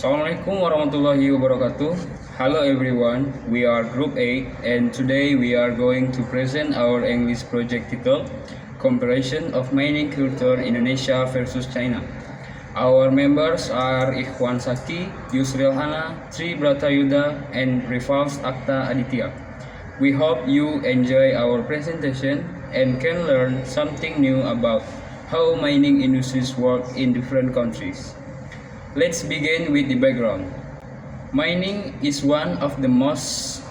Assalamualaikum warahmatullahi wabarakatuh. Hello everyone, we are Group 8 and today we are going to present our English project titled Comparison of Mining Culture Indonesia versus China. Our members are Ikhwan Saki, Yusril Hana, Tri Bratayuda, and Rifals Akta Aditya. We hope you enjoy our presentation and can learn something new about how mining industries work in different countries. Let's begin with the background. Mining is one of the most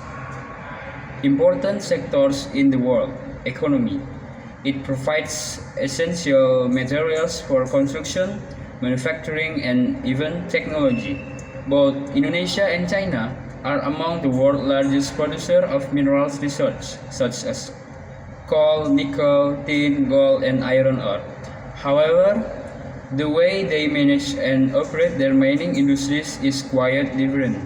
important sectors in the world economy. It provides essential materials for construction, manufacturing, and even technology. Both Indonesia and China are among the world's largest producers of minerals research, such as coal, nickel, tin, gold, and iron ore. However, the way they manage and operate their mining industries is quite different.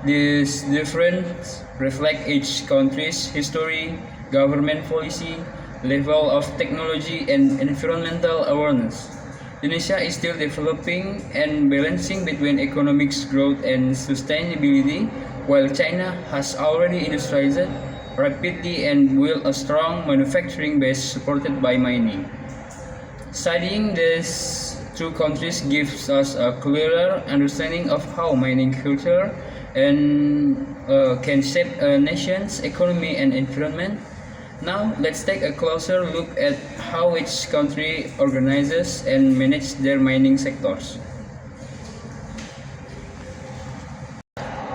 These differences reflect each country's history, government policy, level of technology, and environmental awareness. Indonesia is still developing and balancing between economic growth and sustainability, while China has already industrialized rapidly and built a strong manufacturing base supported by mining. Studying these two countries gives us a clearer understanding of how mining culture can shape a nation's economy and environment. Now, let's take a closer look at how each country organizes and manages their mining sectors.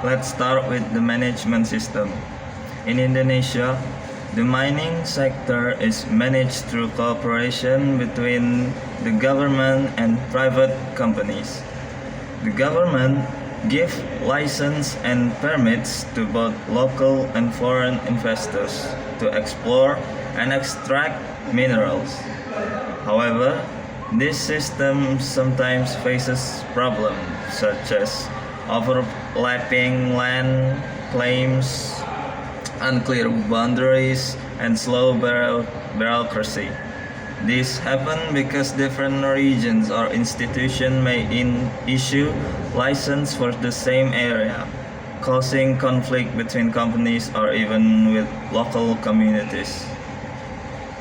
Let's start with the management system. In Indonesia, the mining sector is managed through cooperation between the government and private companies. The government gives license and permits to both local and foreign investors to explore and extract minerals. However, this system sometimes faces problems such as overlapping land claims, unclear boundaries, and slow bureaucracy. This happens because different regions or institutions may issue license for the same area, causing conflict between companies or even with local communities.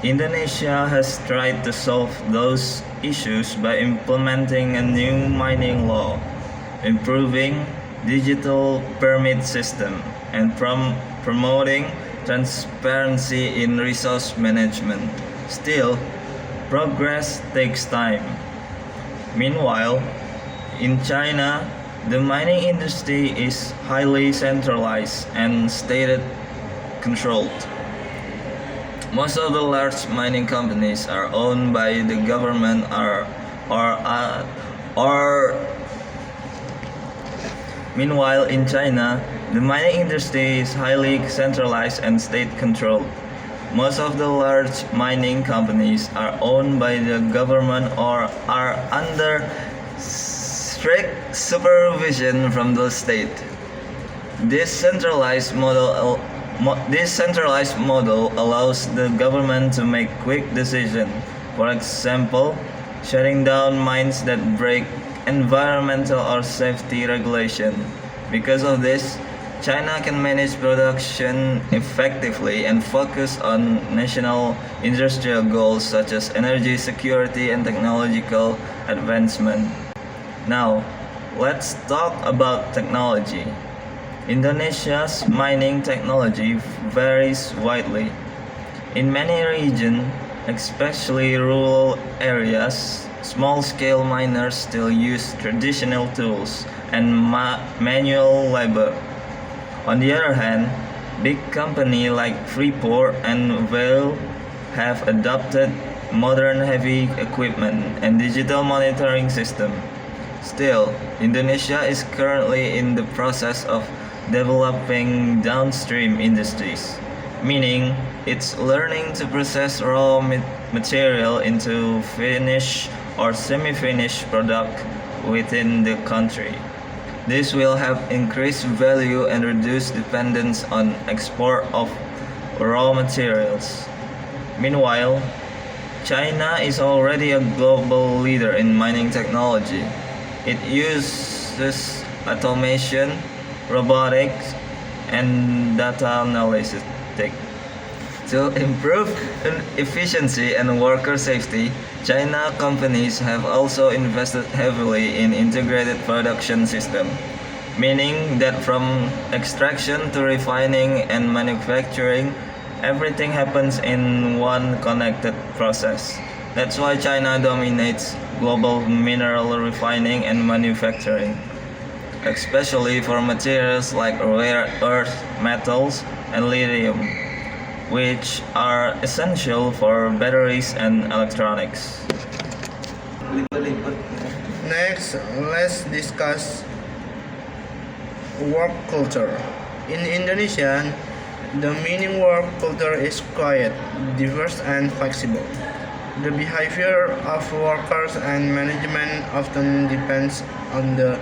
Indonesia has tried to solve those issues by implementing a new mining law, improving digital permit system, and promoting transparency in resource management. Still, progress takes time. Meanwhile, in China, the mining industry is highly centralized and state controlled. Most of the large mining companies are owned by the government or Meanwhile, in China, the mining industry is highly centralized and state-controlled. Most of the large mining companies are owned by the government or are under strict supervision from the state. This centralized model allows the government to make quick decisions. For example, shutting down mines that break environmental or safety regulation. Because of this, China can manage production effectively and focus on national industrial goals such as energy security and technological advancement. Now, let's talk about technology. Indonesia's mining technology varies widely. In many regions, especially rural areas, small-scale miners still use traditional tools and manual labor. On the other hand, big companies like Freeport and Vale have adopted modern heavy equipment and digital monitoring system. Still, Indonesia is currently in the process of developing downstream industries, meaning it's learning to process raw material into finished or semi-finished product within the country. This will help increase value and reduce dependence on export of raw materials. Meanwhile, China is already a global leader in mining technology. It uses automation, robotics, and data analysis to improve efficiency and worker safety. China companies have also invested heavily in integrated production system, meaning that from extraction to refining and manufacturing, everything happens in one connected process. That's why China dominates global mineral refining and manufacturing, especially for materials like rare earth metals and lithium, which are essential for batteries and electronics. Next, let's discuss work culture. In Indonesia, the meaning work culture is quiet, diverse, and flexible. The behavior of workers and management often depends on the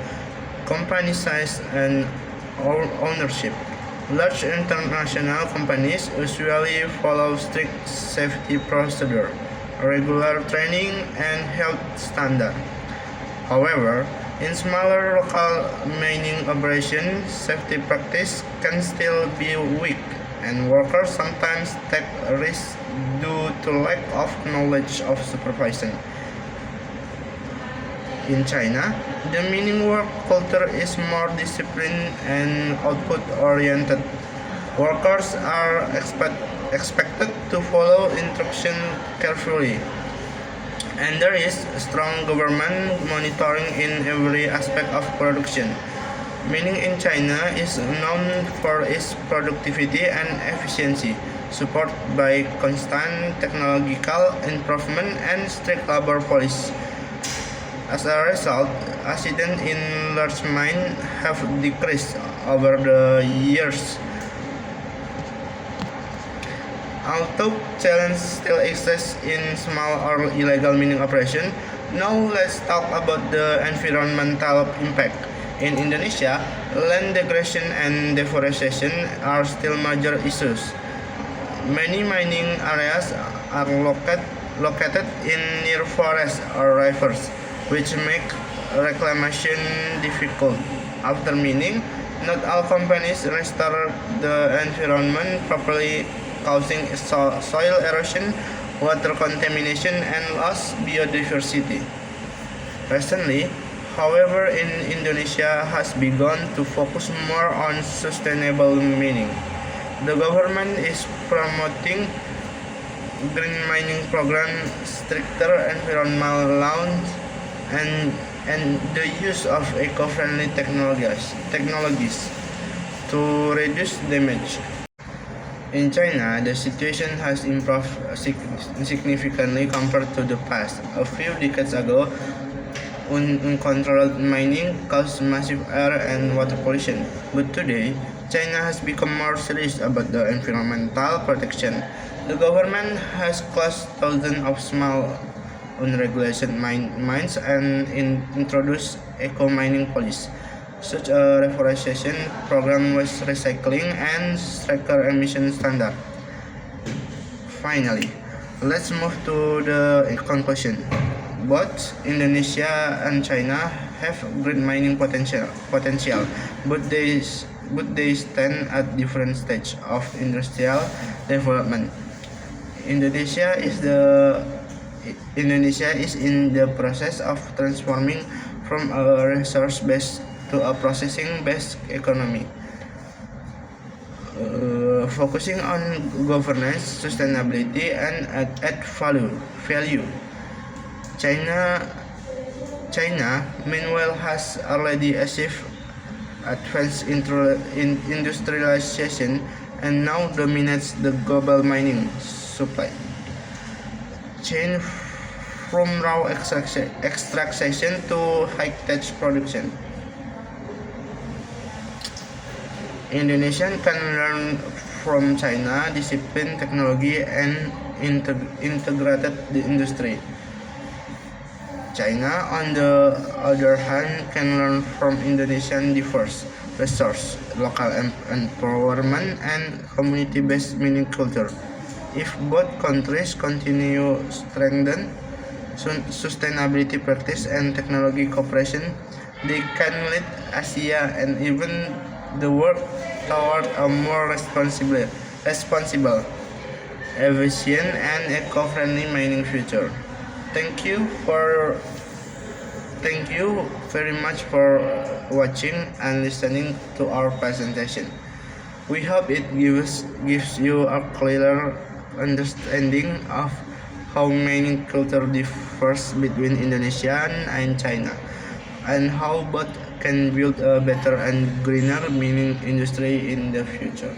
company size and ownership. Large international companies usually follow strict safety procedure, regular training, and health standards. However, in smaller local mining operations, safety practice can still be weak, and workers sometimes take risks due to lack of knowledge of supervision. In China, the mining work culture is more disciplined and output oriented. Workers are expected to follow instructions carefully, and there is strong government monitoring in every aspect of production. Mining in China is known for its productivity and efficiency, supported by constant technological improvement and strict labor policies. As a result, accidents in large mines have decreased over the years. Although challenges still exist in small or illegal mining operations, now let's talk about the environmental impact. In Indonesia, land degradation and deforestation are still major issues. Many mining areas are located in near forests or rivers, which make reclamation difficult. After mining, not all companies restore the environment properly, causing soil erosion, water contamination, and lost biodiversity. Recently, however, in Indonesia has begun to focus more on sustainable mining. The government is promoting green mining program, stricter environmental laws, and the use of eco-friendly technologies to reduce damage. In China, the situation has improved significantly compared to the past. A few decades ago, uncontrolled mining caused massive air and water pollution, but today, China has become more serious about the environmental protection. The government has closed thousands of small unregulated mines and introduced eco-mining policies, such as reforestation program, waste recycling, and stricter emission standard. Finally, let's move to the conclusion. Both Indonesia and China have great mining potential, but they stand at different stages of industrial development. Indonesia is in the process of transforming from a resource-based to a processing-based economy, focusing on governance, sustainability, and add value. China, meanwhile, has already achieved advanced industrialization and now dominates the global mining supply chain from raw extraction to high-tech production. Indonesia can learn from China discipline, technology, and integrated industry. China, on the other hand, can learn from Indonesian diverse resource, local empowerment, and community-based mining culture. If both countries continue strengthen sustainability practice, and technology cooperation, they can lead Asia and even the world toward a more responsible, efficient, and eco-friendly mining future. Thank you for Thank you very much for watching and listening to our presentation. We hope it gives you a clearer understanding of how mining culture differs between Indonesia and China, and how both can build a better and greener mining industry in the future.